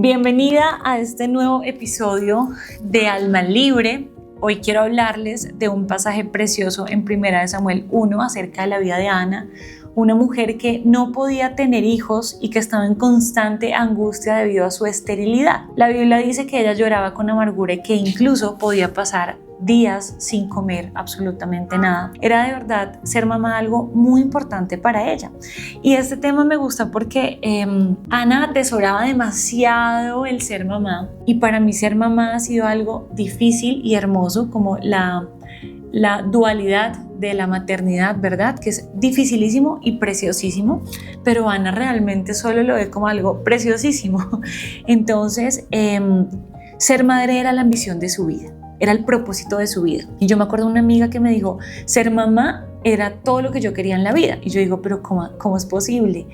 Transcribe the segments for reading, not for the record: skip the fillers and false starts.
Bienvenida a este nuevo episodio de Alma Libre. Hoy quiero hablarles de un pasaje precioso en 1 Samuel 1 acerca de la vida de Ana, una mujer que no podía tener hijos y que estaba en constante angustia debido a su esterilidad. La Biblia dice que ella lloraba con amargura y que incluso podía pasar días sin comer absolutamente nada. Era de verdad ser mamá algo muy importante para ella. Y este tema me gusta porque Ana atesoraba demasiado el ser mamá, y para mí ser mamá ha sido algo difícil y hermoso, como la dualidad de la maternidad, ¿verdad? Que es dificilísimo y preciosísimo, pero Ana realmente solo lo ve como algo preciosísimo. Entonces, ser madre era la ambición de su vida. Era el propósito de su vida. Y yo me acuerdo de una amiga que me dijo, ser mamá era todo lo que yo quería en la vida. Y yo digo, pero ¿cómo es posible?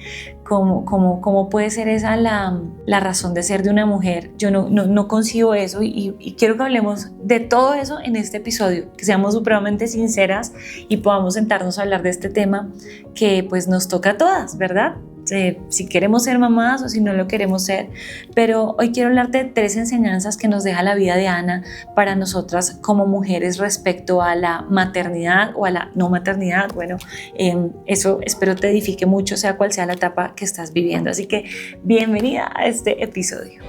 ¿Cómo puede ser esa la razón de ser de una mujer? Yo no concibo eso y quiero que hablemos de todo eso en este episodio, que seamos supremamente sinceras y podamos sentarnos a hablar de este tema que pues nos toca a todas, ¿verdad? Si queremos ser mamás o si no lo queremos ser. Pero hoy quiero hablarte de 3 enseñanzas que nos deja la vida de Ana para nosotras como mujeres respecto a la maternidad o a la no maternidad. Bueno, eso espero te edifique mucho, sea cual sea la etapa que estás viviendo. Así que bienvenida a este episodio.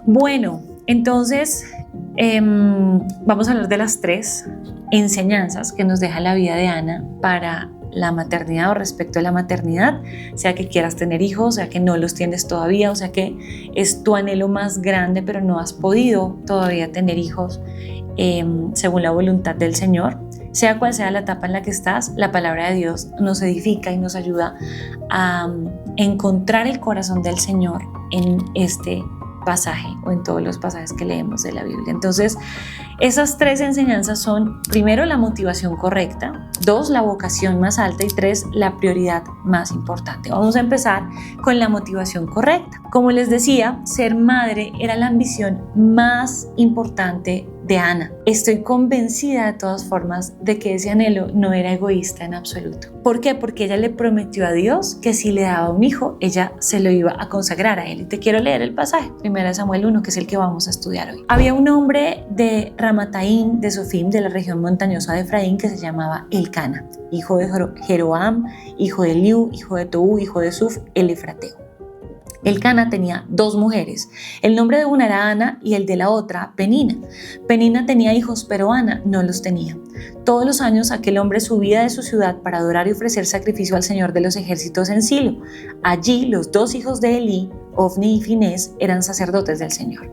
Bueno, entonces vamos a hablar de las 3 enseñanzas que nos deja la vida de Ana para la maternidad o respecto a la maternidad, sea que quieras tener hijos, sea que no los tienes todavía, o sea que es tu anhelo más grande pero no has podido todavía tener hijos según la voluntad del Señor. Sea cual sea la etapa en la que estás, la palabra de Dios nos edifica y nos ayuda a encontrar el corazón del Señor en este pasaje o en todos los pasajes que leemos de la Biblia. Entonces, esas 3 enseñanzas son: primero, la motivación correcta; 2, la vocación más alta; y 3, la prioridad más importante. Vamos a empezar con la motivación correcta. Como les decía, ser madre era la ambición más importante de Ana. Estoy convencida de todas formas de que ese anhelo no era egoísta en absoluto. ¿Por qué? Porque ella le prometió a Dios que si le daba un hijo, ella se lo iba a consagrar a él. Y te quiero leer el pasaje, 1 Samuel 1, que es el que vamos a estudiar hoy. Había un hombre de Ramataim de Sofim, de la región montañosa de Efraín, que se llamaba Elcana, hijo de Jeroam, hijo de Eliú, hijo de Toú, hijo de Suf, el efrateo. Elcana tenía 2 mujeres. El nombre de una era Ana y el de la otra Penina. Penina tenía hijos, pero Ana no los tenía. Todos los años aquel hombre subía de su ciudad para adorar y ofrecer sacrificio al Señor de los ejércitos en Silo. Allí los 2 hijos de Elí, Ofni y Finés, eran sacerdotes del Señor.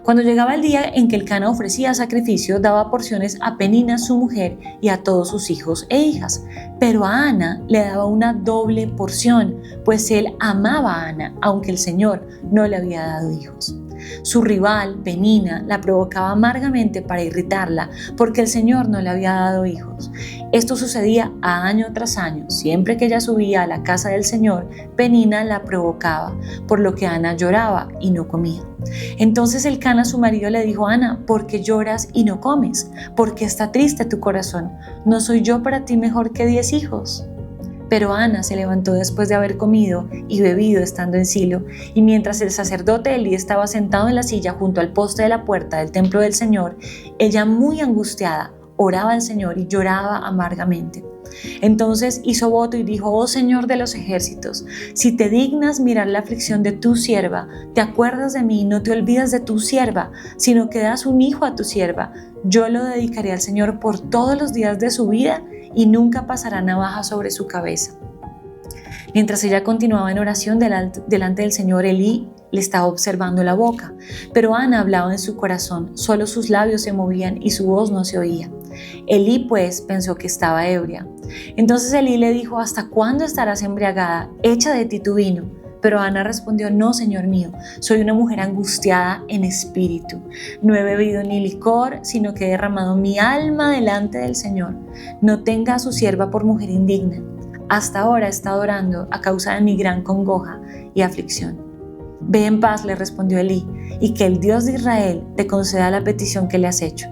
Cuando llegaba el día en que Elcana ofrecía sacrificio, daba porciones a Penina su mujer y a todos sus hijos e hijas. Pero a Ana le daba una doble porción, pues él amaba a Ana, aunque el Señor no le había dado hijos. Su rival, Penina, la provocaba amargamente para irritarla, porque el Señor no le había dado hijos. Esto sucedía año tras año. Siempre que ella subía a la casa del Señor, Penina la provocaba, por lo que Ana lloraba y no comía. Entonces Elcana, su marido, le dijo a Ana: ¿por qué lloras y no comes? ¿Por qué está triste tu corazón? ¿No soy yo para ti mejor que 10 hijos? Pero Ana se levantó después de haber comido y bebido estando en Silo, y mientras el sacerdote Elí estaba sentado en la silla junto al poste de la puerta del templo del Señor, ella, muy angustiada, oraba al Señor y lloraba amargamente. Entonces hizo voto y dijo: oh Señor de los ejércitos, si te dignas mirar la aflicción de tu sierva, te acuerdas de mí y no te olvidas de tu sierva, sino que das un hijo a tu sierva, yo lo dedicaré al Señor por todos los días de su vida y nunca pasará navaja sobre su cabeza. Mientras ella continuaba en oración delante del Señor, Elí le estaba observando la boca, pero Ana hablaba en su corazón, solo sus labios se movían y su voz no se oía. Elí pues pensó que estaba ebria. Entonces Elí le dijo: ¿hasta cuándo estarás embriagada? Echa de ti tu vino. Pero Ana respondió: no, Señor mío, soy una mujer angustiada en espíritu. No he bebido ni licor, sino que he derramado mi alma delante del Señor. No tenga a su sierva por mujer indigna. Hasta ahora he estado orando a causa de mi gran congoja y aflicción. Ve en paz, le respondió Elí, y que el Dios de Israel te conceda la petición que le has hecho.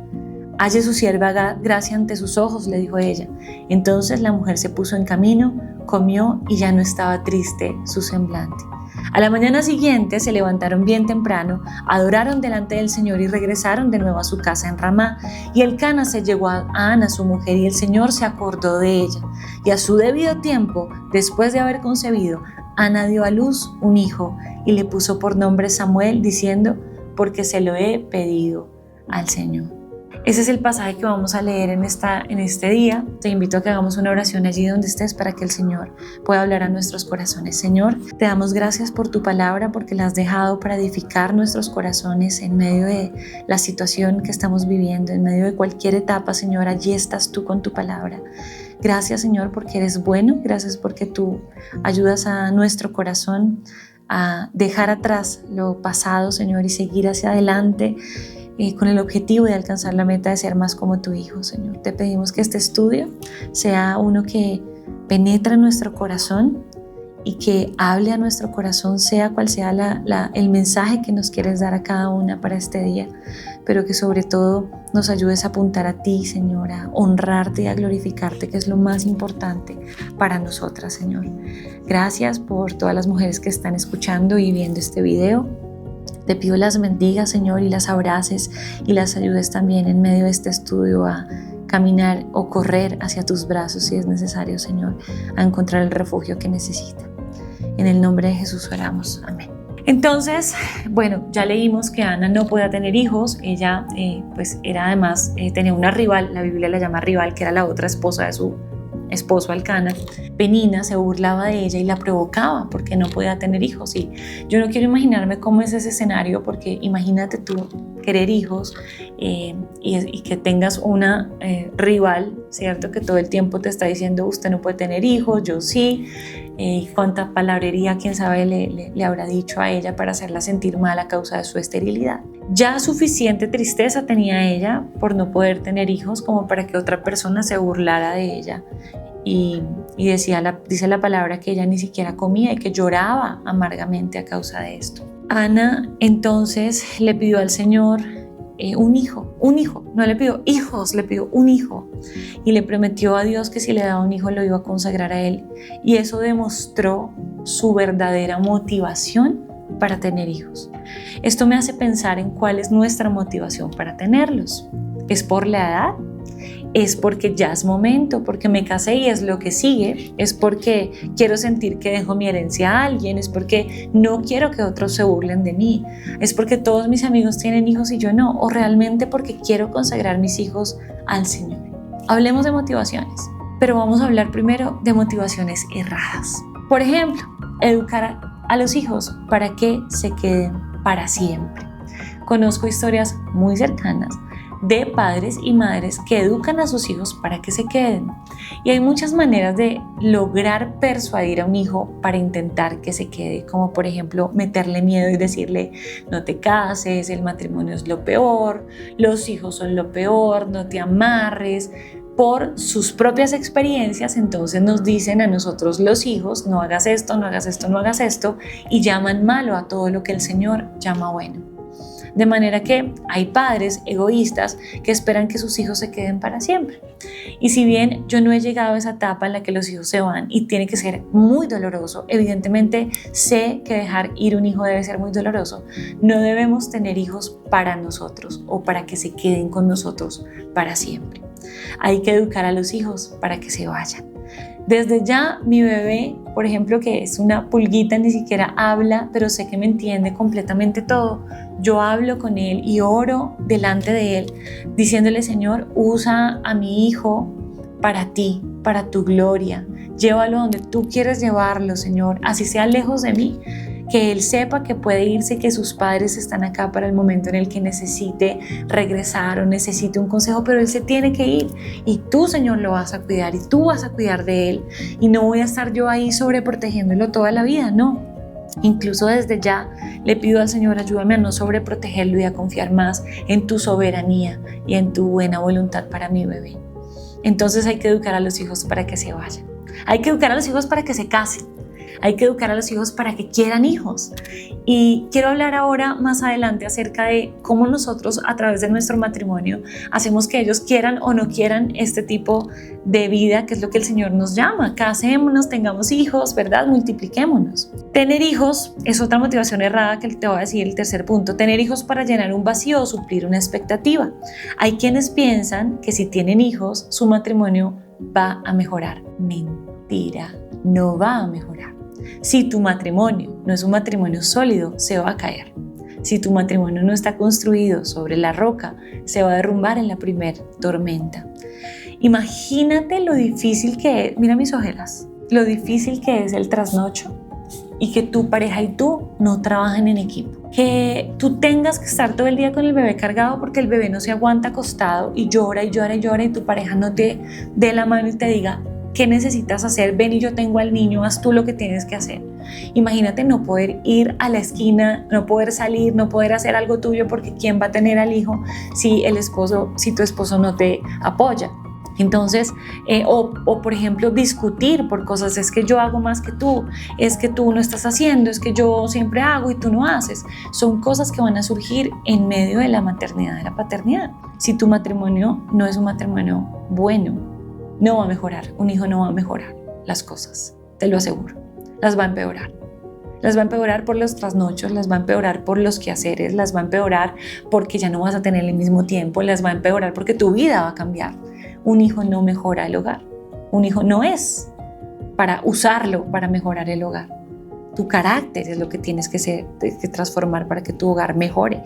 Halle su sierva gracia ante sus ojos, le dijo ella. Entonces la mujer se puso en camino, comió y ya no estaba triste su semblante. A la mañana siguiente se levantaron bien temprano, adoraron delante del Señor y regresaron de nuevo a su casa en Ramá. Y Elcana se llegó a Ana, su mujer, y el Señor se acordó de ella. Y a su debido tiempo, después de haber concebido, Ana dio a luz un hijo y le puso por nombre Samuel, diciendo: porque se lo he pedido al Señor. Ese es el pasaje que vamos a leer en este día. Te invito a que hagamos una oración allí donde estés para que el Señor pueda hablar a nuestros corazones. Señor, te damos gracias por tu palabra, porque la has dejado para edificar nuestros corazones en medio de la situación que estamos viviendo, en medio de cualquier etapa. Señor, allí estás tú con tu palabra. Gracias, Señor, porque eres bueno. Gracias porque tú ayudas a nuestro corazón a dejar atrás lo pasado, Señor, y seguir hacia adelante con el objetivo de alcanzar la meta de ser más como tu Hijo, Señor. Te pedimos que este estudio sea uno que penetre en nuestro corazón y que hable a nuestro corazón, sea cual sea el mensaje que nos quieres dar a cada una para este día, pero que sobre todo nos ayudes a apuntar a ti, Señor, a honrarte y a glorificarte, que es lo más importante para nosotras, Señor. Gracias por todas las mujeres que están escuchando y viendo este video. Te pido las bendigas, Señor, y las abraces y las ayudes también en medio de este estudio a caminar o correr hacia tus brazos si es necesario, Señor, a encontrar el refugio que necesita. En el nombre de Jesús oramos. Amén. Entonces, bueno, ya leímos que Ana no podía tener hijos. Ella pues era además, tenía una rival, la Biblia la llama rival, que era la otra esposa de su esposo Elcana. Penina se burlaba de ella y la provocaba porque no podía tener hijos. Y yo no quiero imaginarme cómo es ese escenario, porque imagínate tú querer hijos y que tengas una rival, ¿cierto? Que todo el tiempo te está diciendo: usted no puede tener hijos, yo sí. Cuánta palabrería, quién sabe, le habrá dicho a ella para hacerla sentir mal a causa de su esterilidad. Ya suficiente tristeza tenía ella por no poder tener hijos como para que otra persona se burlara de ella. Y dice la palabra que ella ni siquiera comía y que lloraba amargamente a causa de esto. Ana entonces le pidió al Señor un hijo, no le pidió hijos, le pidió un hijo, y le prometió a Dios que si le daba un hijo lo iba a consagrar a él, y eso demostró su verdadera motivación para tener hijos. Esto me hace pensar en cuál es nuestra motivación para tenerlos. ¿Es por la edad? ¿Es porque ya es momento, porque me casé y es lo que sigue? ¿Es porque quiero sentir que dejo mi herencia a alguien? ¿Es porque no quiero que otros se burlen de mí? ¿Es porque todos mis amigos tienen hijos y yo no? ¿O realmente porque quiero consagrar mis hijos al Señor? Hablemos de motivaciones, pero vamos a hablar primero de motivaciones erradas. Por ejemplo, educar a los hijos para que se queden para siempre. Conozco historias muy cercanas de padres y madres que educan a sus hijos para que se queden. Y hay muchas maneras de lograr persuadir a un hijo para intentar que se quede, como por ejemplo meterle miedo y decirle: no te cases, el matrimonio es lo peor, los hijos son lo peor, no te amarres. Por sus propias experiencias, entonces nos dicen a nosotros los hijos: no hagas esto, no hagas esto, no hagas esto, y llaman malo a todo lo que el Señor llama bueno. De manera que hay padres egoístas que esperan que sus hijos se queden para siempre. Y si bien yo no he llegado a esa etapa en la que los hijos se van y tiene que ser muy doloroso, evidentemente sé que dejar ir un hijo debe ser muy doloroso, no debemos tener hijos para nosotros o para que se queden con nosotros para siempre. Hay que educar a los hijos para que se vayan. Desde ya mi bebé, por ejemplo, que es una pulguita, ni siquiera habla, pero sé que me entiende completamente todo. Yo hablo con él y oro delante de él, diciéndole: Señor, usa a mi hijo para ti, para tu gloria. Llévalo donde tú quieres llevarlo, Señor, así sea lejos de mí. Que él sepa que puede irse, que sus padres están acá para el momento en el que necesite regresar o necesite un consejo, pero él se tiene que ir y tú, Señor, lo vas a cuidar y tú vas a cuidar de él, y no voy a estar yo ahí sobreprotegiéndolo toda la vida, no. Incluso desde ya le pido al Señor: ayúdame a no sobreprotegerlo y a confiar más en tu soberanía y en tu buena voluntad para mi bebé. Entonces hay que educar a los hijos para que se vayan. Hay que educar a los hijos para que se casen. Hay que educar a los hijos para que quieran hijos. Y quiero hablar ahora más adelante acerca de cómo nosotros a través de nuestro matrimonio hacemos que ellos quieran o no quieran este tipo de vida, que es lo que el Señor nos llama. Casémonos, tengamos hijos, ¿verdad? Multipliquémonos. Tener hijos es otra motivación errada que te voy a decir, el tercer punto. Tener hijos para llenar un vacío o suplir una expectativa. Hay quienes piensan que si tienen hijos, su matrimonio va a mejorar. Mentira, no va a mejorar. Si tu matrimonio no es un matrimonio sólido, se va a caer. Si tu matrimonio no está construido sobre la roca, se va a derrumbar en la primer tormenta. Imagínate lo difícil que es, mira mis ojeras, lo difícil que es el trasnocho y que tu pareja y tú no trabajen en equipo. Que tú tengas que estar todo el día con el bebé cargado porque el bebé no se aguanta acostado y llora y llora y llora y tu pareja no te dé la mano y te diga ¿qué necesitas hacer? Ven y yo tengo al niño, haz tú lo que tienes que hacer. Imagínate no poder ir a la esquina, no poder salir, no poder hacer algo tuyo porque ¿quién va a tener al hijo si tu esposo no te apoya? Entonces, o por ejemplo discutir por cosas, es que yo hago más que tú, es que tú no estás haciendo, es que yo siempre hago y tú no haces. Son cosas que van a surgir en medio de la maternidad, de la paternidad. Si tu matrimonio no es un matrimonio bueno, no va a mejorar, un hijo no va a mejorar las cosas, te lo aseguro, las va a empeorar. Las va a empeorar por los trasnochos, las va a empeorar por los quehaceres, las va a empeorar porque ya no vas a tener el mismo tiempo, las va a empeorar porque tu vida va a cambiar. Un hijo no mejora el hogar, un hijo no es para usarlo para mejorar el hogar. Tu carácter es lo que tienes que transformar para que tu hogar mejore.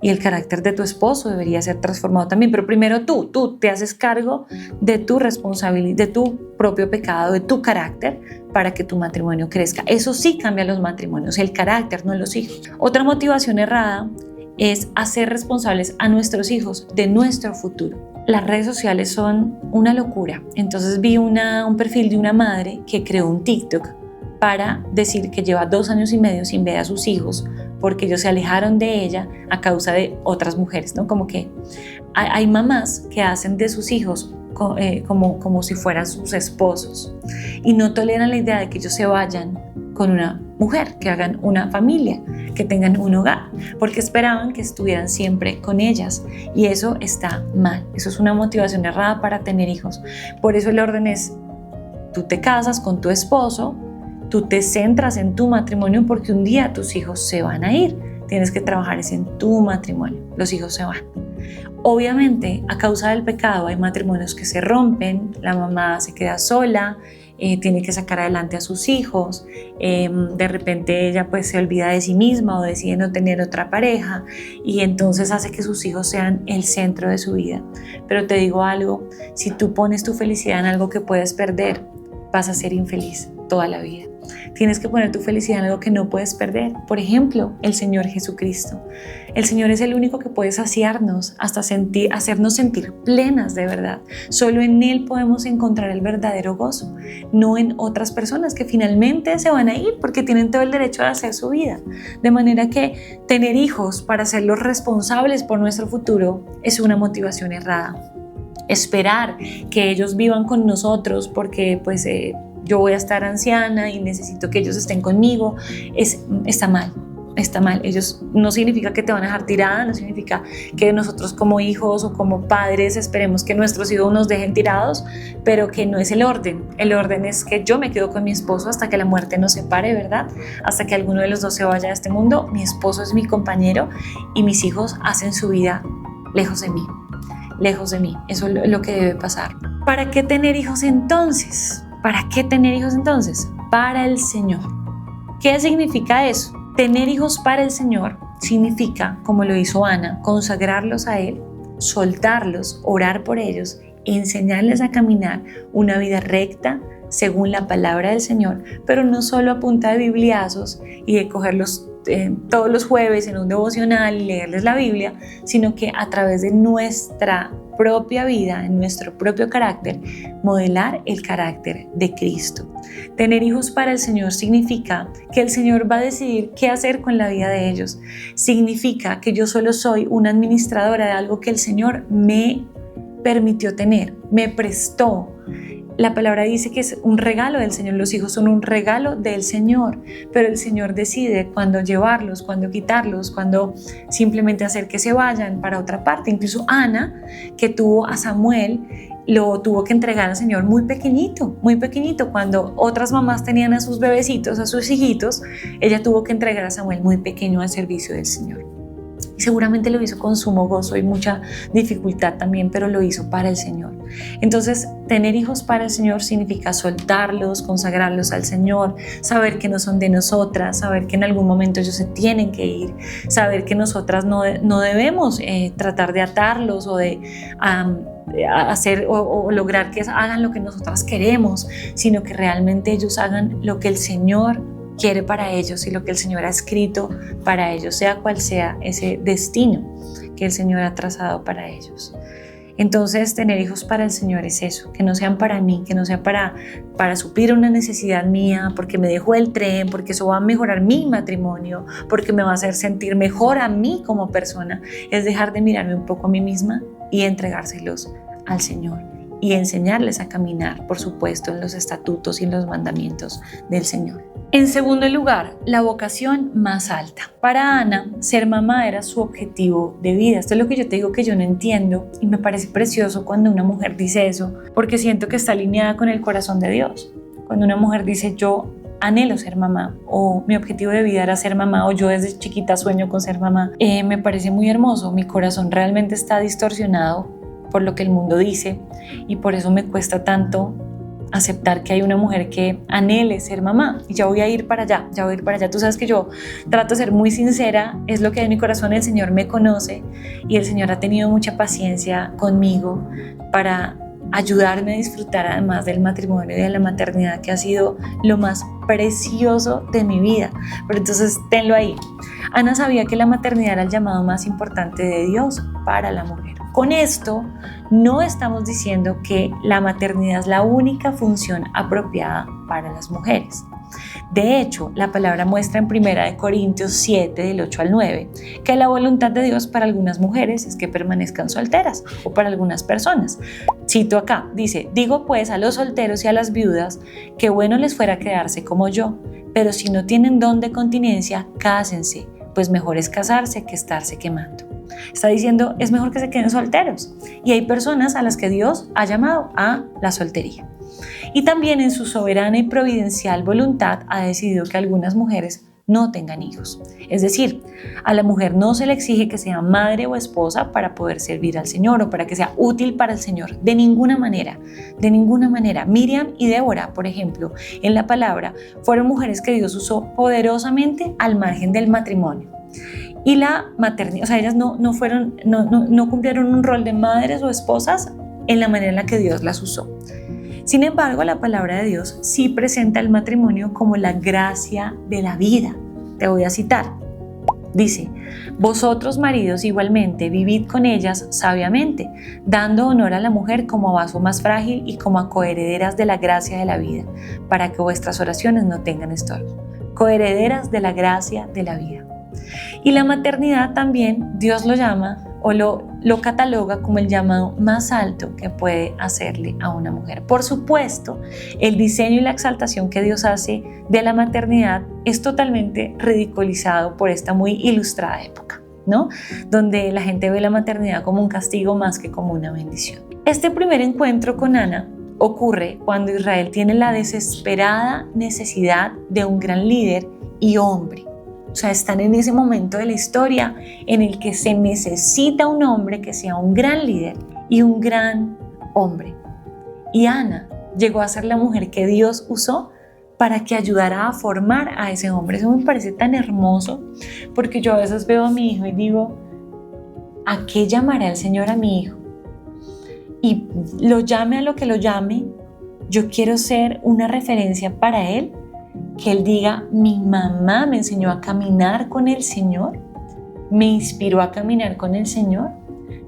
Y el carácter de tu esposo debería ser transformado también. Pero primero tú te haces cargo de tu responsabilidad, de tu propio pecado, de tu carácter para que tu matrimonio crezca. Eso sí cambia los matrimonios, el carácter, no los hijos. Otra motivación errada es hacer responsables a nuestros hijos de nuestro futuro. Las redes sociales son una locura. Entonces vi un perfil de una madre que creó un TikTok para decir que lleva 2 años y medio sin ver a sus hijos porque ellos se alejaron de ella a causa de otras mujeres, ¿no? Como que hay mamás que hacen de sus hijos como si fueran sus esposos y no toleran la idea de que ellos se vayan con una mujer, que hagan una familia, que tengan un hogar, porque esperaban que estuvieran siempre con ellas y eso está mal. Eso es una motivación errada para tener hijos. Por eso el orden es, tú te casas con tu esposo, tú te centras en tu matrimonio porque un día tus hijos se van a ir. Tienes que trabajar en tu matrimonio. Los hijos se van. Obviamente, a causa del pecado hay matrimonios que se rompen, la mamá se queda sola, tiene que sacar adelante a sus hijos, de repente ella pues se olvida de sí misma o decide no tener otra pareja y entonces hace que sus hijos sean el centro de su vida. Pero te digo algo, si tú pones tu felicidad en algo que puedes perder, vas a ser infeliz toda la vida. Tienes que poner tu felicidad en algo que no puedes perder. Por ejemplo, el Señor Jesucristo. El Señor es el único que puede saciarnos, hasta hacernos sentir plenas de verdad. Solo en Él podemos encontrar el verdadero gozo, no en otras personas que finalmente se van a ir porque tienen todo el derecho de hacer su vida. De manera que tener hijos para hacerlos responsables por nuestro futuro es una motivación errada. Esperar que ellos vivan con nosotros porque yo voy a estar anciana y necesito que ellos estén conmigo, está mal. Ellos no significa que te van a dejar tirada, no significa que nosotros como hijos o como padres esperemos que nuestros hijos nos dejen tirados, pero que no es el orden. El orden es que yo me quedo con mi esposo hasta que la muerte nos separe, ¿verdad? Hasta que alguno de los dos se vaya de este mundo. Mi esposo es mi compañero y mis hijos hacen su vida lejos de mí. Lejos de mí, eso es lo que debe pasar. ¿Para qué tener hijos entonces? ¿Para qué tener hijos entonces? Para el Señor. ¿Qué significa eso? Tener hijos para el Señor significa, como lo hizo Ana, consagrarlos a Él, soltarlos, orar por ellos, enseñarles a caminar una vida recta según la palabra del Señor, pero no solo a punta de bibliazos y de cogerlos todos los jueves en un devocional y leerles la Biblia, sino que a través de nuestra propia vida, en nuestro propio carácter, modelar el carácter de Cristo. Tener hijos para el Señor significa que el Señor va a decidir qué hacer con la vida de ellos. Significa que yo solo soy una administradora de algo que el Señor me permitió tener, me prestó. La palabra dice que es un regalo del Señor, los hijos son un regalo del Señor, pero el Señor decide cuándo llevarlos, cuándo quitarlos, cuándo simplemente hacer que se vayan para otra parte. Incluso Ana, que tuvo a Samuel, lo tuvo que entregar al Señor muy pequeñito, cuando otras mamás tenían a sus bebecitos, a sus hijitos, ella tuvo que entregar a Samuel muy pequeño al servicio del Señor. Y seguramente lo hizo con sumo gozo y mucha dificultad también, pero lo hizo para el Señor. Entonces, tener hijos para el Señor significa soltarlos, consagrarlos al Señor, saber que no son de nosotras, saber que en algún momento ellos se tienen que ir, saber que nosotras no debemos tratar de atarlos o de hacer o lograr que hagan lo que nosotras queremos, sino que realmente ellos hagan lo que el Señor quiere para ellos y lo que el Señor ha escrito para ellos, sea cual sea ese destino que el Señor ha trazado para ellos. Entonces, tener hijos para el Señor es eso, que no sean para mí, que no sea para suplir una necesidad mía, porque me dejó el tren, porque eso va a mejorar mi matrimonio, porque me va a hacer sentir mejor a mí como persona. Es dejar de mirarme un poco a mí misma y entregárselos al Señor y enseñarles a caminar, por supuesto, en los estatutos y en los mandamientos del Señor. En segundo lugar, la vocación más alta. Para Ana, ser mamá era su objetivo de vida. Esto es lo que yo te digo que yo no entiendo y me parece precioso cuando una mujer dice eso, porque siento que está alineada con el corazón de Dios. Cuando una mujer dice yo anhelo ser mamá, o mi objetivo de vida era ser mamá, o yo desde chiquita sueño con ser mamá, me parece muy hermoso. Mi corazón realmente está distorsionado por lo que el mundo dice y por eso me cuesta tanto aceptar que hay una mujer que anhele ser mamá. Y ya voy a ir para allá. Tú sabes que yo trato de ser muy sincera, es lo que hay en mi corazón. El Señor me conoce y el Señor ha tenido mucha paciencia conmigo para ayudarme a disfrutar además del matrimonio y de la maternidad, que ha sido lo más precioso de mi vida. Pero entonces tenlo ahí. Ana sabía que la maternidad era el llamado más importante de Dios para la mujer. Con esto no estamos diciendo que la maternidad es la única función apropiada para las mujeres. De hecho, la palabra muestra en 1 Corintios 7, del 8 al 9, que la voluntad de Dios para algunas mujeres es que permanezcan solteras, o para algunas personas. Cito acá, dice: digo pues a los solteros y a las viudas que bueno les fuera quedarse como yo, pero si no tienen don de continencia, cásense, pues mejor es casarse que estarse quemando. Está diciendo, es mejor que se queden solteros. Y hay personas a las que Dios ha llamado a la soltería. Y también en su soberana y providencial voluntad ha decidido que algunas mujeres no tengan hijos. Es decir, a la mujer no se le exige que sea madre o esposa para poder servir al Señor o para que sea útil para el Señor. De ninguna manera, de ninguna manera. Miriam y Débora, por ejemplo, en la palabra, fueron mujeres que Dios usó poderosamente al margen del matrimonio. Y la maternidad, o sea, ellas no cumplieron un rol de madres o esposas en la manera en la que Dios las usó. Sin embargo, la palabra de Dios sí presenta el matrimonio como la gracia de la vida. Te voy a citar. Dice: vosotros maridos igualmente vivid con ellas sabiamente, dando honor a la mujer como a vaso más frágil y como a coherederas de la gracia de la vida, para que vuestras oraciones no tengan estorbo. Coherederas de la gracia de la vida. Y la maternidad también Dios lo llama o lo cataloga como el llamado más alto que puede hacerle a una mujer. Por supuesto, el diseño y la exaltación que Dios hace de la maternidad es totalmente ridiculizado por esta muy ilustrada época, ¿no? Donde la gente ve la maternidad como un castigo más que como una bendición. Este primer encuentro con Ana ocurre cuando Israel tiene la desesperada necesidad de un gran líder y hombre. O sea, están en ese momento de la historia en el que se necesita un hombre que sea un gran líder y un gran hombre. Y Ana llegó a ser la mujer que Dios usó para que ayudara a formar a ese hombre. Eso me parece tan hermoso, porque yo a veces veo a mi hijo y digo, ¿a qué llamará el Señor a mi hijo? Y lo llame a lo que lo llame, yo quiero ser una referencia para él, que él diga, mi mamá me enseñó a caminar con el Señor, me inspiró a caminar con el Señor,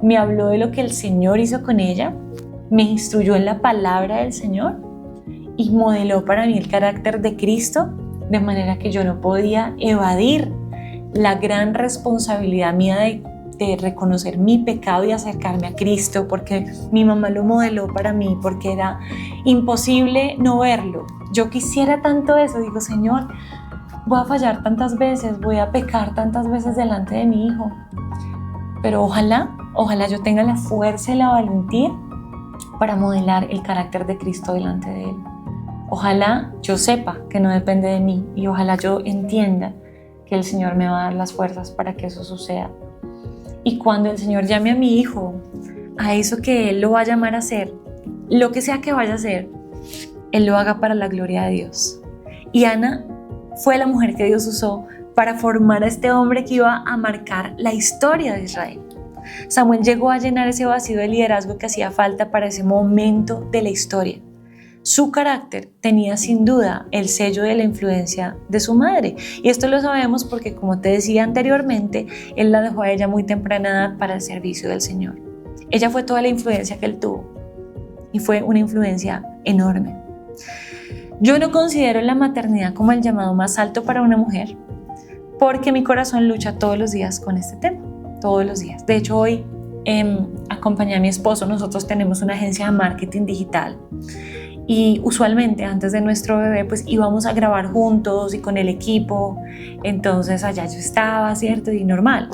me habló de lo que el Señor hizo con ella, me instruyó en la palabra del Señor y modeló para mí el carácter de Cristo, de manera que yo no podía evadir la gran responsabilidad mía de reconocer mi pecado y acercarme a Cristo, porque mi mamá lo modeló para mí, porque era imposible no verlo. Yo quisiera tanto eso, digo, Señor, voy a fallar tantas veces, voy a pecar tantas veces delante de mi hijo, pero ojalá yo tenga la fuerza y la valentía para modelar el carácter de Cristo delante de él. Ojalá yo sepa que no depende de mí y ojalá yo entienda que el Señor me va a dar las fuerzas para que eso suceda. Y cuando el Señor llame a mi hijo a eso que Él lo va a llamar a hacer, lo que sea que vaya a hacer, Él lo haga para la gloria de Dios. Y Ana fue la mujer que Dios usó para formar a este hombre que iba a marcar la historia de Israel. Samuel llegó a llenar ese vacío de liderazgo que hacía falta para ese momento de la historia. Su carácter tenía sin duda el sello de la influencia de su madre. Y esto lo sabemos porque, como te decía anteriormente, él la dejó a ella muy temprana edad para el servicio del Señor. Ella fue toda la influencia que él tuvo y fue una influencia enorme. Yo no considero la maternidad como el llamado más alto para una mujer porque mi corazón lucha todos los días con este tema, todos los días. De hecho, hoy acompañé a mi esposo. Nosotros tenemos una agencia de marketing digital y usualmente antes de nuestro bebé pues íbamos a grabar juntos y con el equipo. Entonces allá yo estaba, ¿cierto? Y normal.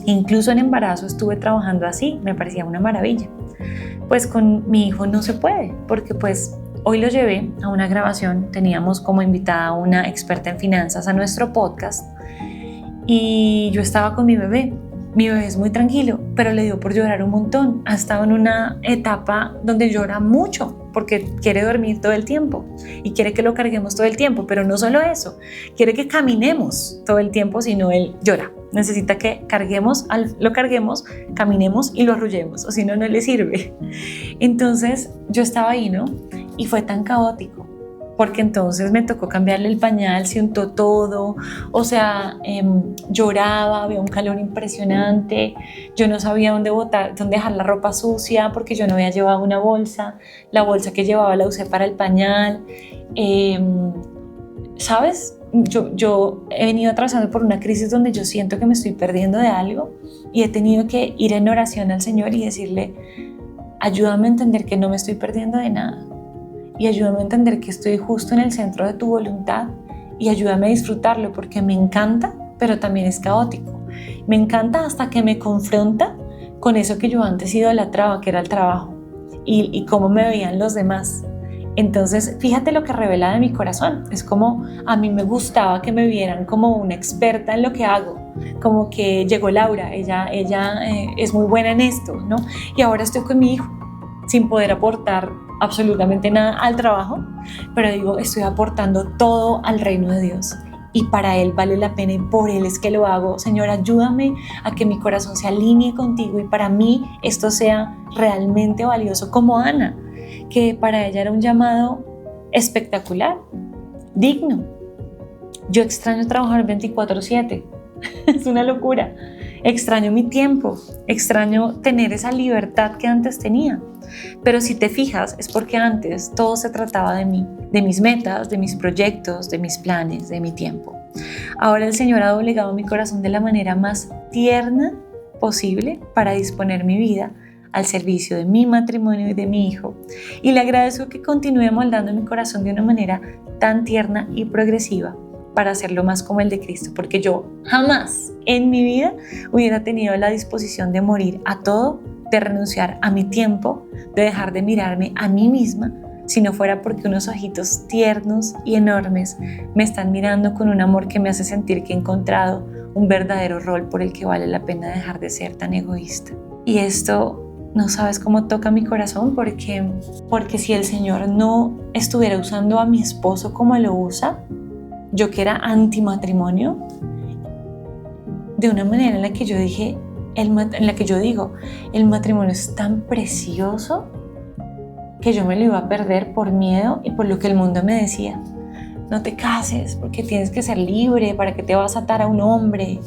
Incluso en embarazo estuve trabajando así, me parecía una maravilla. Pues con mi hijo no se puede porque pues hoy lo llevé a una grabación, teníamos como invitada a una experta en finanzas a nuestro podcast y yo estaba con mi bebé. Mi bebé es muy tranquilo, pero le dio por llorar un montón. Ha estado en una etapa donde llora mucho porque quiere dormir todo el tiempo y quiere que lo carguemos todo el tiempo, pero no solo eso, quiere que caminemos todo el tiempo, sino él llora. Necesita que lo carguemos, caminemos y lo arrullemos, o si no, no le sirve. Entonces yo estaba ahí, ¿no? Y fue tan caótico, porque entonces me tocó cambiarle el pañal, se untó todo, o sea, lloraba, había un calor impresionante, yo no sabía dónde dejar la ropa sucia porque yo no había llevado una bolsa, la bolsa que llevaba la usé para el pañal, ¿sabes? Yo he venido atravesando por una crisis donde yo siento que me estoy perdiendo de algo y he tenido que ir en oración al Señor y decirle, ayúdame a entender que no me estoy perdiendo de nada. Y ayúdame a entender que estoy justo en el centro de tu voluntad y ayúdame a disfrutarlo porque me encanta, pero también es caótico. Me encanta hasta que me confronta con eso que yo antes idolatraba, que era el trabajo y cómo me veían los demás. Entonces, fíjate lo que revela de mi corazón. Es como a mí me gustaba que me vieran como una experta en lo que hago, como que llegó Laura, ella es muy buena en esto, ¿no? Y ahora estoy con mi hijo sin poder aportar absolutamente nada al trabajo, pero digo, estoy aportando todo al reino de Dios y para Él vale la pena y por Él es que lo hago. Señor, ayúdame a que mi corazón se alinee contigo y para mí esto sea realmente valioso, como Ana, que para ella era un llamado espectacular, digno. Yo extraño trabajar 24/7, es una locura. Extraño mi tiempo, extraño tener esa libertad que antes tenía. Pero si te fijas, es porque antes todo se trataba de mí, de mis metas, de mis proyectos, de mis planes, de mi tiempo. Ahora el Señor ha doblegado mi corazón de la manera más tierna posible para disponer mi vida al servicio de mi matrimonio y de mi hijo. Y le agradezco que continúe moldando mi corazón de una manera tan tierna y progresiva para hacerlo más como el de Cristo, porque yo jamás en mi vida hubiera tenido la disposición de morir a todo, de renunciar a mi tiempo, de dejar de mirarme a mí misma, si no fuera porque unos ojitos tiernos y enormes me están mirando con un amor que me hace sentir que he encontrado un verdadero rol por el que vale la pena dejar de ser tan egoísta. Y esto no sabes cómo toca mi corazón, porque si el Señor no estuviera usando a mi esposo como lo usa, yo que era antimatrimonio, de una manera en la que yo dije, el matrimonio es tan precioso que yo me lo iba a perder por miedo y por lo que el mundo me decía. No te cases porque tienes que ser libre, ¿para qué te vas a atar a un hombre?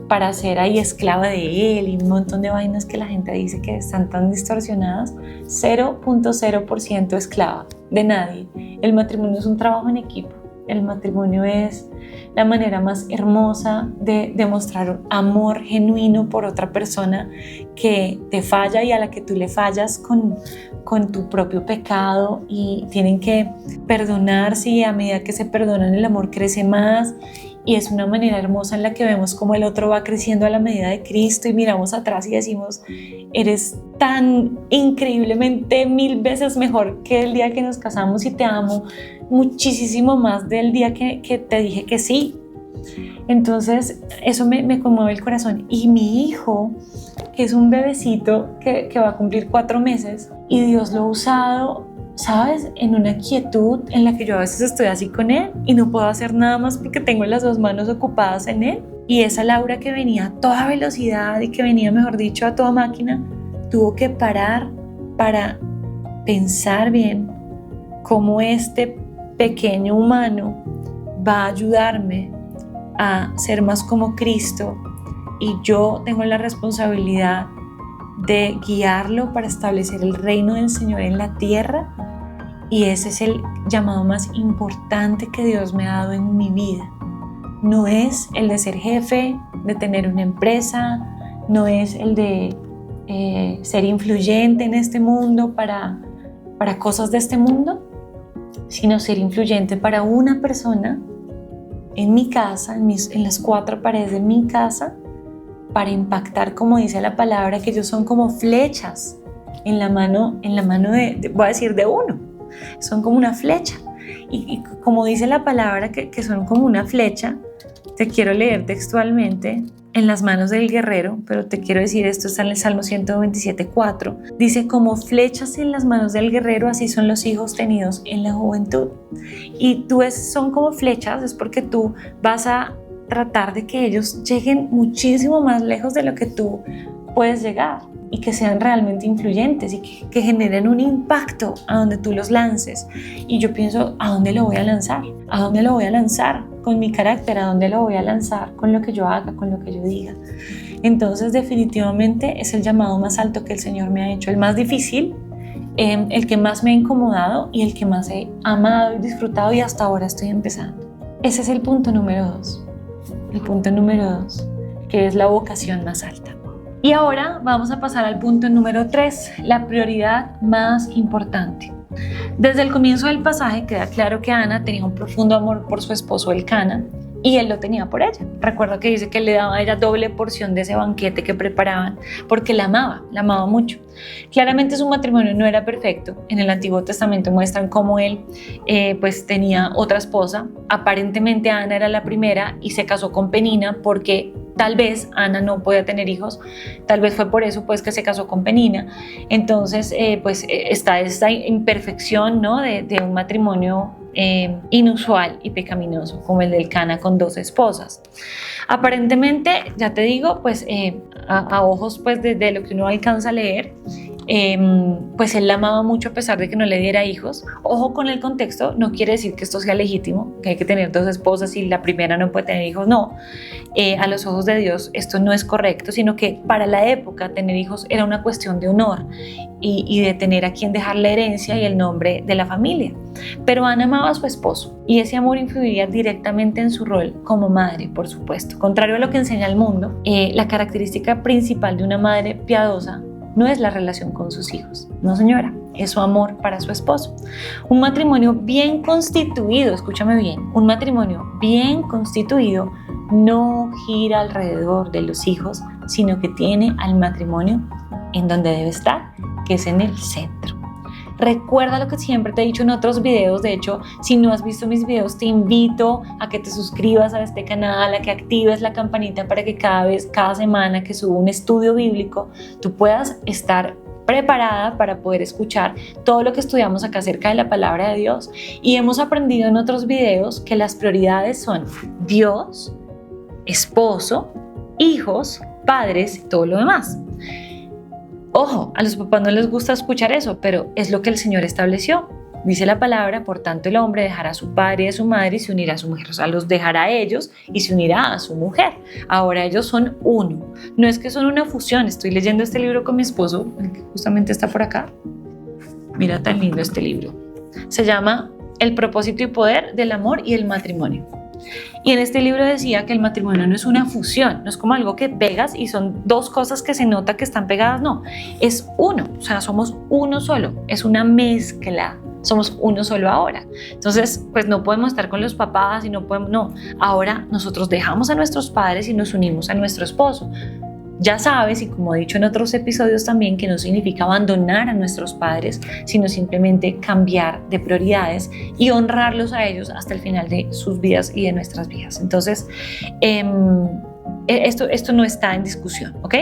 Para ser ahí esclava de él y un montón de vainas que la gente dice que están tan distorsionadas. 0.0% esclava de nadie. El matrimonio es un trabajo en equipo. El matrimonio es la manera más hermosa de demostrar amor genuino por otra persona que te falla y a la que tú le fallas con tu propio pecado, y tienen que perdonarse, y a medida que se perdonan el amor crece más, y es una manera hermosa en la que vemos cómo el otro va creciendo a la medida de Cristo y miramos atrás y decimos: eres tan increíblemente 1000 veces mejor que el día que nos casamos y te amo muchísimo más del día que te dije que sí. Entonces eso me conmueve el corazón. Y mi hijo, que es un bebecito que va a cumplir 4 meses, y Dios lo ha usado, ¿sabes?, en una quietud en la que yo a veces estoy así con él y no puedo hacer nada más porque tengo las 2 manos ocupadas en él. Y esa Laura que venía a toda velocidad y que venía, mejor dicho, a toda máquina, tuvo que parar para pensar bien cómo este pequeño humano va a ayudarme a ser más como Cristo, y yo tengo la responsabilidad de guiarlo para establecer el reino del Señor en la tierra. Y ese es el llamado más importante que Dios me ha dado en mi vida. No es el de ser jefe, de tener una empresa, no es el de ser influyente en este mundo para cosas de este mundo, sino ser influyente para una persona en mi casa, en las 4 paredes de mi casa, para impactar, como dice la palabra, que ellos son como flechas en la mano voy a decir, de uno. Son como una flecha. Y como dice la palabra que son como una flecha, te quiero leer textualmente: en las manos del guerrero, pero te quiero decir, esto está en el Salmo 127:4, dice: como flechas en las manos del guerrero, así son los hijos tenidos en la juventud. Y son como flechas, es porque tú vas a tratar de que ellos lleguen muchísimo más lejos de lo que tú puedes llegar, y que sean realmente influyentes y que generen un impacto a donde tú los lances. Y yo pienso: ¿a dónde lo voy a lanzar? ¿A dónde lo voy a lanzar con mi carácter? ¿A dónde lo voy a lanzar con lo que yo haga, con lo que yo diga? Entonces definitivamente es el llamado más alto que el Señor me ha hecho, el más difícil, el que más me ha incomodado y el que más he amado y disfrutado, y hasta ahora estoy empezando. Ese es el punto número 2. El punto número 2, que es la vocación más alta. Y ahora vamos a pasar al punto número 3, la prioridad más importante. Desde el comienzo del pasaje queda claro que Ana tenía un profundo amor por su esposo Elcana, y él lo tenía por ella. Recuerda que dice que le daba a ella doble porción de ese banquete que preparaban, porque la amaba mucho. Claramente su matrimonio no era perfecto. En el Antiguo Testamento muestran cómo él pues tenía otra esposa. Aparentemente Ana era la primera y se casó con Penina porque tal vez Ana no podía tener hijos, tal vez fue por eso pues que se casó con Penina. Entonces pues está esta imperfección, ¿no?, de un matrimonio inusual y pecaminoso como el de Elcana con 2 esposas. Aparentemente, ya te digo, pues a ojos pues de lo que uno alcanza a leer, pues él la amaba mucho a pesar de que no le diera hijos. Ojo con el contexto, no quiere decir que esto sea legítimo, que hay que tener 2 esposas y la primera no puede tener hijos, no. A los ojos de Dios esto no es correcto, sino que para la época tener hijos era una cuestión de honor y de tener a quien dejar la herencia y el nombre de la familia. Pero Ana amaba a su esposo y ese amor influiría directamente en su rol como madre, por supuesto. Contrario a lo que enseña el mundo, la característica principal de una madre piadosa no es la relación con sus hijos, no señora, es su amor para su esposo. Un matrimonio bien constituido, escúchame bien, un matrimonio bien constituido no gira alrededor de los hijos, sino que tiene al matrimonio en donde debe estar, que es en el centro. Recuerda lo que siempre te he dicho en otros videos. De hecho, si no has visto mis videos, te invito a que te suscribas a este canal, a que actives la campanita para que cada semana que subo un estudio bíblico, tú puedas estar preparada para poder escuchar todo lo que estudiamos acá acerca de la palabra de Dios. Y hemos aprendido en otros videos que las prioridades son Dios, esposo, hijos, padres y todo lo demás. Ojo, a los papás no les gusta escuchar eso, pero es lo que el Señor estableció. Dice la palabra: por tanto el hombre dejará a su padre y a su madre y se unirá a su mujer. O sea, los dejará a ellos y se unirá a su mujer. Ahora ellos son uno. No es que son una fusión. Estoy leyendo este libro con mi esposo, el que justamente está por acá. Mira tan lindo este libro. Se llama el propósito y poder del amor y el matrimonio. Y en este libro decía que el matrimonio no es una fusión, no es como algo que pegas y son dos cosas que se nota que están pegadas, no, es uno, o sea, somos uno solo, es una mezcla, somos uno solo ahora. Entonces, pues no podemos estar con los papás y no podemos, no, ahora nosotros dejamos a nuestros padres y nos unimos a nuestro esposo. Ya sabes, y como he dicho en otros episodios también, que no significa abandonar a nuestros padres, sino simplemente cambiar de prioridades y honrarlos a ellos hasta el final de sus vidas y de nuestras vidas. Entonces, esto no está en discusión, ¿ok?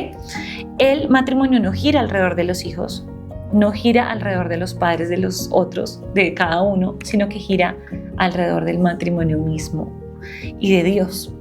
El matrimonio no gira alrededor de los hijos, no gira alrededor de los padres de los otros, de cada uno, sino que gira alrededor del matrimonio mismo y de Dios.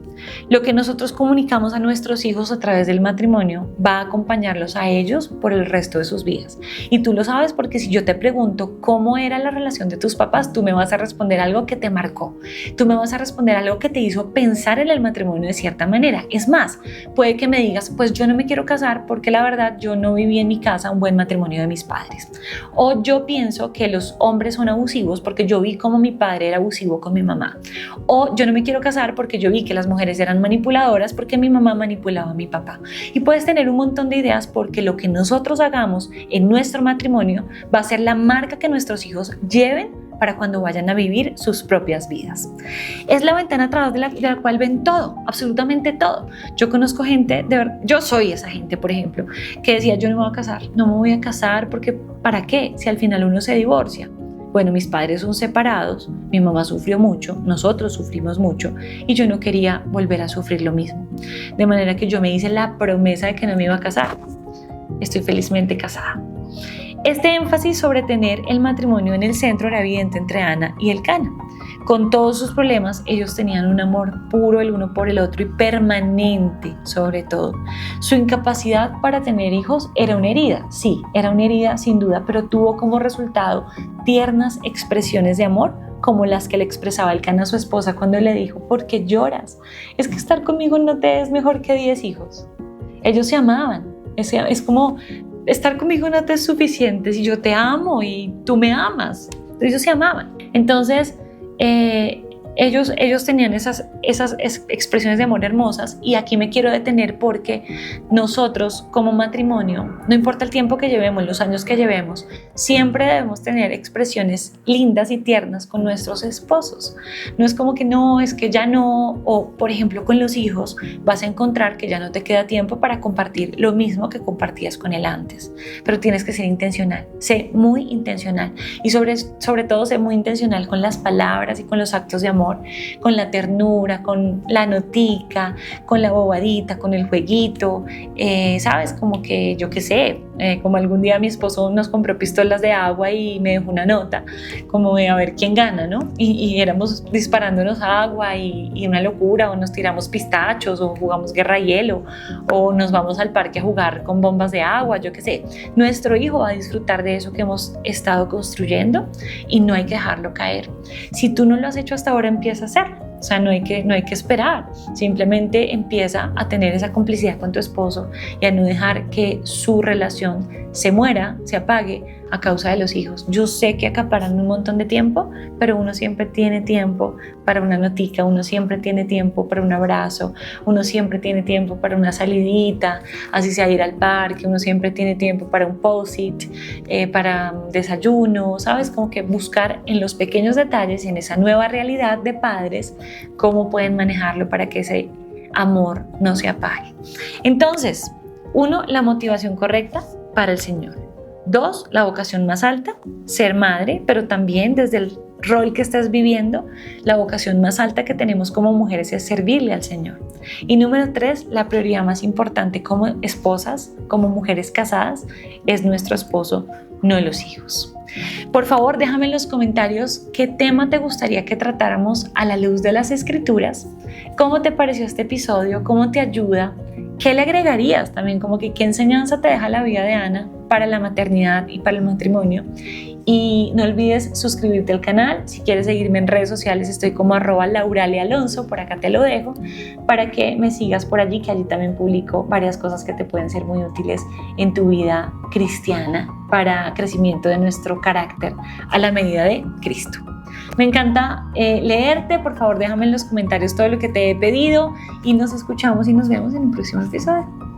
Lo que nosotros comunicamos a nuestros hijos a través del matrimonio va a acompañarlos a ellos por el resto de sus vidas. Y tú lo sabes porque si yo te pregunto cómo era la relación de tus papás, tú me vas a responder algo que te marcó. Tú me vas a responder algo que te hizo pensar en el matrimonio de cierta manera. Es más, puede que me digas, pues yo no me quiero casar porque la verdad yo no viví en mi casa un buen matrimonio de mis padres. O yo pienso que los hombres son abusivos porque yo vi cómo mi padre era abusivo con mi mamá. O yo no me quiero casar porque yo vi que las mujeres eran manipuladoras porque mi mamá manipulaba a mi papá. Y puedes tener un montón de ideas porque lo que nosotros hagamos en nuestro matrimonio va a ser la marca que nuestros hijos lleven para cuando vayan a vivir sus propias vidas. Es la ventana a través de la cual ven todo, absolutamente todo. Yo conozco gente, yo soy esa gente, por ejemplo, que decía yo no me voy a casar porque ¿para qué? Si al final uno se divorcia. Bueno, mis padres son separados, mi mamá sufrió mucho, nosotros sufrimos mucho y yo no quería volver a sufrir lo mismo. De manera que yo me hice la promesa de que no me iba a casar. Estoy felizmente casada. Este énfasis sobre tener el matrimonio en el centro era evidente entre Ana y Elcana. Con todos sus problemas, ellos tenían un amor puro el uno por el otro y permanente, sobre todo. Su incapacidad para tener hijos era una herida, sí, era una herida sin duda, pero tuvo como resultado tiernas expresiones de amor, como las que le expresaba Elcana a su esposa cuando le dijo, ¿por qué lloras? Es que estar conmigo no te es mejor que 10 hijos. Ellos se amaban, es como estar conmigo no te es suficiente si yo te amo y tú me amas. Ellos se amaban. Entonces, ellos tenían esas expresiones de amor hermosas y aquí me quiero detener porque nosotros como matrimonio, no importa el tiempo que llevemos, los años que llevemos, siempre debemos tener expresiones lindas y tiernas con nuestros esposos. No es como que no, es que ya no, o por ejemplo con los hijos vas a encontrar que ya no te queda tiempo para compartir lo mismo que compartías con él antes, pero tienes que ser intencional, sé muy intencional y sobre todo sé muy intencional con las palabras y con los actos de amor, con la ternura, con la notica, con la bobadita, con el jueguito, ¿sabes? Como que yo qué sé, como algún día mi esposo nos compró pistolas de agua y me dejó una nota, como de a ver quién gana, ¿no? Y éramos disparándonos agua y una locura, o nos tiramos pistachos, o jugamos guerra hielo, o nos vamos al parque a jugar con bombas de agua, yo qué sé. Nuestro hijo va a disfrutar de eso que hemos estado construyendo y no hay que dejarlo caer. Si tú no lo has hecho hasta ahora, empieza a hacerlo. O sea, no hay que esperar, simplemente empieza a tener esa complicidad con tu esposo y a no dejar que su relación se muera, se apague a causa de los hijos. Yo sé que acaparan un montón de tiempo, pero uno siempre tiene tiempo para una notica, uno siempre tiene tiempo para un abrazo, uno siempre tiene tiempo para una salidita, así sea ir al parque, uno siempre tiene tiempo para un post-it, para desayuno, ¿sabes? Como que buscar en los pequeños detalles y en esa nueva realidad de padres cómo pueden manejarlo para que ese amor no se apague. Entonces, 1, la motivación correcta para el Señor. 2, la vocación más alta, ser madre, pero también desde el rol que estás viviendo, la vocación más alta que tenemos como mujeres es servirle al Señor. Y número 3, la prioridad más importante como esposas, como mujeres casadas, es nuestro esposo, no los hijos. Por favor, déjame en los comentarios qué tema te gustaría que tratáramos a la luz de las Escrituras, cómo te pareció este episodio, cómo te ayuda, qué le agregarías también, como que qué enseñanza te deja la vida de Ana para la maternidad y para el matrimonio. Y no olvides suscribirte al canal. Si quieres seguirme en redes sociales, estoy como @lauralealonso, por acá te lo dejo, para que me sigas por allí, que allí también publico varias cosas que te pueden ser muy útiles en tu vida cristiana para crecimiento de nuestro carácter a la medida de Cristo. Me encanta leerte. Por favor, déjame en los comentarios todo lo que te he pedido y nos escuchamos y nos vemos en el próximo episodio.